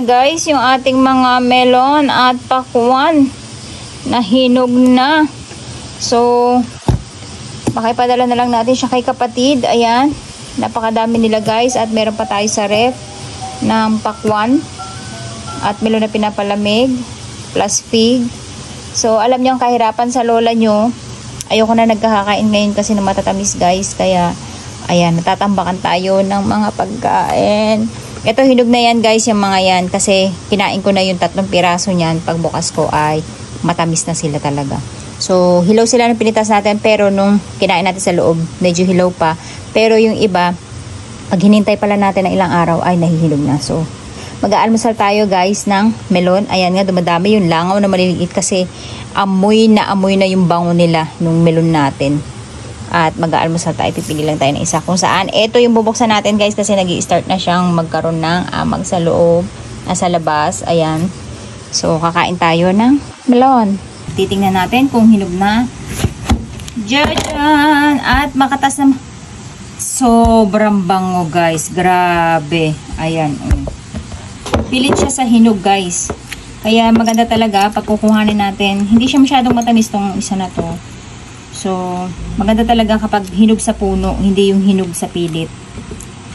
Guys, yung ating mga melon at pakwan na hinog na. So, makipadala na lang natin siya kay kapatid. Ayan, napakadami nila guys. At meron pa tayo sa ref ng pakwan at melon na pinapalamig plus fig. So, alam niyo ang kahirapan sa lola nyo. Ayoko na nagkakakain ngayon kasi na matatamis guys. Kaya, ayan, natatambakan tayo ng mga pagkain. Ito, hinog na yan guys, yung mga yan. Kasi kinain ko na yung 3 piraso niyan. Pagbukas ko ay matamis na sila talaga. So, hilaw sila ng pinitas natin. Pero nung kinain natin sa loob, medyo hilaw pa. Pero yung iba, pag hinintay pala natin ng ilang araw, ay nahihinog na. So, mag-aalmusal tayo guys ng melon. Ayan nga, dumadami yung langaw na maliliit. Kasi amoy na yung bango nila nung melon natin. At mag-aalmusal tayo, pipili lang tayo ng isa kung saan. Ito yung bubuksan natin guys kasi nag-i-start na siyang magkaroon ng amag sa loob, sa labas. Ayan. So, kakain tayo ng melon. Titingnan natin kung hinog na. Diyan! At makatas na. Sobrang bango guys. Grabe. Ayan. Pilit siya sa hinog guys. Kaya maganda talaga pag kukuhanin natin. Hindi siya masyadong matamis tong isa na to. So, maganda talaga kapag hinog sa puno, hindi yung hinog sa pilit.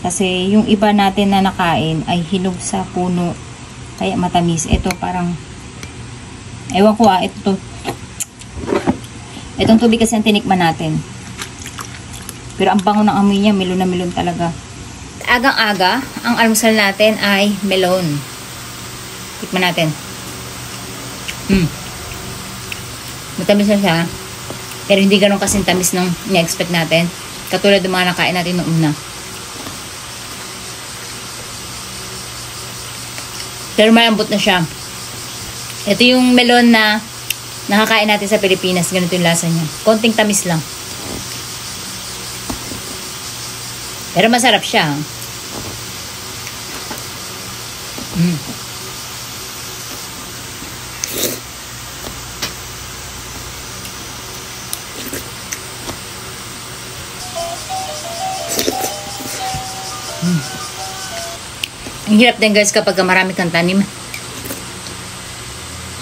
Kasi yung iba natin na nakain ay hinog sa puno, kaya matamis. Ito parang, ewan ko itong tubig kasi ang tinikman natin. Pero ang bango ng amoy niya, melon na melon talaga. Agang-aga, ang almusal natin ay melon. Tikman natin. Matamis na siya. Pero hindi ganun kasing tamis nung ni-expect natin. Katulad ng mga nakain natin noong una. Pero malambot na siya. Ito yung melon na nakakain natin sa Pilipinas. Ganito yung lasa niya. Konting tamis lang. Pero masarap siya. Ang hirap din guys kapag marami kang tanim.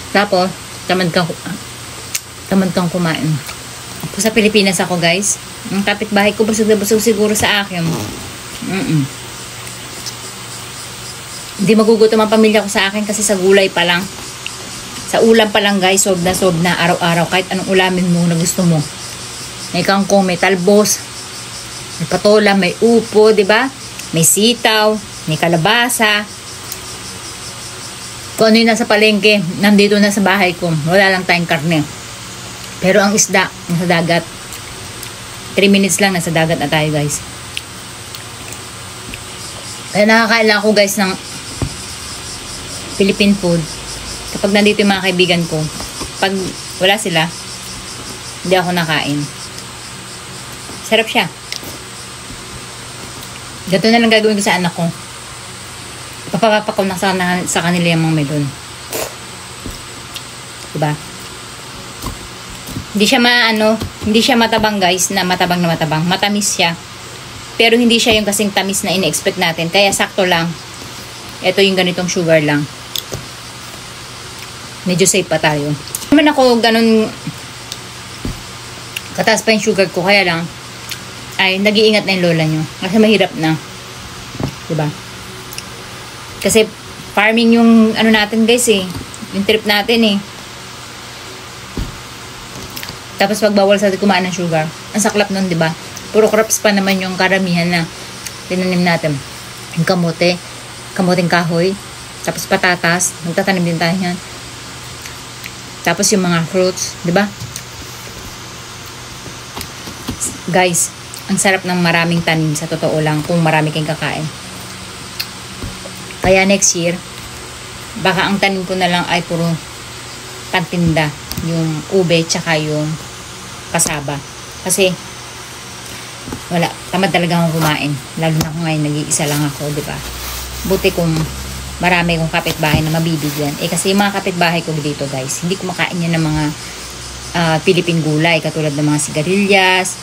Tapos, tamad kang kumain. Sa Pilipinas ako guys. Ang kapitbahay ko busog na busog siguro sa akin. Hindi magugutom ang pamilya ko sa akin kasi sa gulay pa lang. Sa ulam pa lang guys, sob na araw-araw. Kahit anong ulamin mo na gusto mo. May kangkong, may talbos, may patola, may upo, diba? May sitaw, may kalabasa. Kung ano yung nasa palengke, nandito na sa bahay ko. Wala lang tayong karne. Pero ang isda, nasa dagat. 3 minutes lang, nasa dagat na tayo guys. Kaya nakakain lang ako guys ng Philippine food. Kapag nandito yung mga kaibigan ko, pag wala sila, hindi ako nakain. Sarap siya. Gato na lang gagawin ko sa anak ko. Papapako na sa kanila yung mga melon. Diba? Hindi siya matabang guys, na matabang. Matamis siya. Pero hindi siya yung kasing tamis na ine-expect natin. Kaya sakto lang. Ito yung ganitong sugar lang. Medyo safe pa tayo. Naman ako ganun kataas pa yung sugar ko. Kaya lang, ay nag-iingat na yung lola nyo. Kasi mahirap na. Diba? Kasi farming yung ano natin guys eh. Yung trip natin eh. Tapos pagbawal sa kumain ng sugar. Ang saklap nun, diba? Puro crops pa naman yung karamihan na tinanim natin. Yung kamuting kahoy. Tapos patatas. Nagtatanim din tayo yan. Tapos yung mga fruits. Diba? Guys, ang sarap ng maraming tanim sa totoo lang kung marami kayong kakain. Kaya next year, baka ang tanim ko na lang ay puro pantinda. Yung ube tsaka yung kasaba. Kasi wala, tamad talaga akong kumain. Lalo na kung ngayon nag-iisa lang ako, di ba? Buti kung marami kong kapitbahay na mabibigyan. Eh kasi yung mga kapitbahay ko dito guys, hindi kumakain yan ng mga Philippine gulay. Katulad ng mga sigarilyas,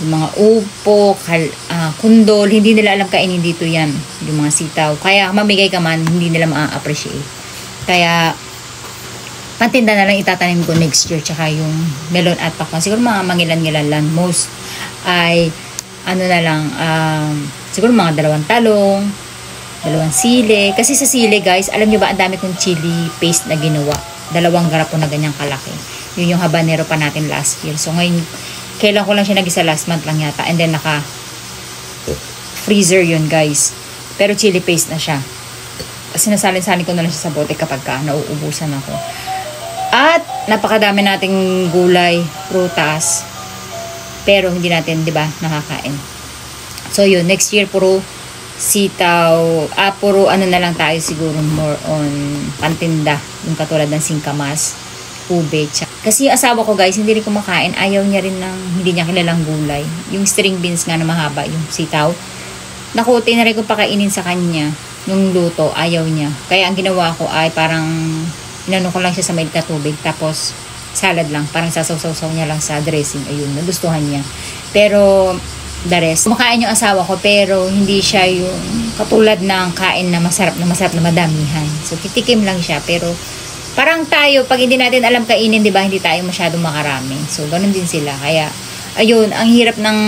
Yung mga upo, kundol, hindi nila alam kainin dito yan. Yung mga sitaw. Kaya mamigay ka man, hindi nila ma-appreciate. Kaya, patinda na lang itatanim ko next year. Tsaka yung melon at pakwan. Siguro mga mangilan-ngilan lang. Most ay, ano na lang, siguro mga 2 talong, 2 sili. Kasi sa sili, guys, alam nyo ba, ang dami kong chili paste na ginawa. 2 garapon na ganyang kalaki. Yun yung habanero pa natin last year. So, ngayon, kailan ko lang siya nag-isa last month lang yata. And then, naka-freezer yun, guys. Pero chili paste na siya. Sinasalin-salin ko na lang siya sa bote kapag nauubusan ako. At, napakadami nating gulay, prutas. Pero, hindi natin, di ba, nakakain. So, yun. Next year, puro sitaw. Puro ano na lang tayo siguro more on pantinda. Yung katulad ng singkamas, ube. Kasi yung asawa ko, guys, hindi rin kumakain. Ayaw niya rin ng, hindi niya kilalang gulay. Yung string beans nga na mahaba, yung sitaw. Naku, tinry ko pakainin sa kanya. Yung luto, ayaw niya. Kaya ang ginawa ko ay parang, inano ko lang siya sa mainit na tubig. Tapos, salad lang. Parang sasaw-saw niya lang sa dressing. Ayun, nagustuhan niya. Pero, the rest, kumakain yung asawa ko, pero hindi siya yung katulad ng kain na masarap na madamihan. So, titikim lang siya. Pero, parang tayo, pag hindi natin alam kainin, di ba, hindi tayo masyadong makarami. So, ganun din sila. Kaya, ayun, ang hirap ng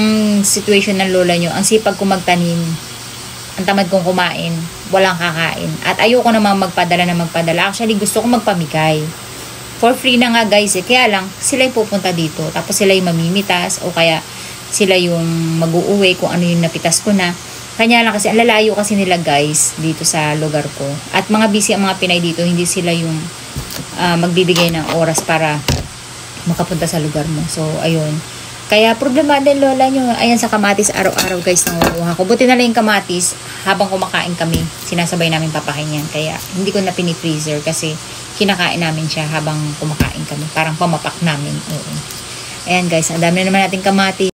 situation ng lola nyo. Ang sipag kong magtanim, ang tamad kong kumain, walang kakain. At ayoko naman magpadala. Actually, gusto kong magpamigay. For free na nga, guys. Kaya lang, sila yung pupunta dito. Tapos sila yung mamimitas, o kaya sila yung mag-uuwi kung ano yung napitas ko na. Kanya lang kasi, ang lalayo kasi nila, guys, dito sa lugar ko. At mga busy ang mga Pinay dito, hindi sila yung magbibigay ng oras para makapunta sa lugar mo. So, ayun. Kaya, problema din lola nyo. Ayan sa kamatis, araw-araw, guys, nangukuha ko. Buti na lang yung kamatis, habang kumakain kami, sinasabay namin papakin yan. Kaya, hindi ko na pinifreezer kasi kinakain namin siya habang kumakain kami. Parang pamapak namin. Oo. Ayan, guys, ang dami na naman natin kamatis.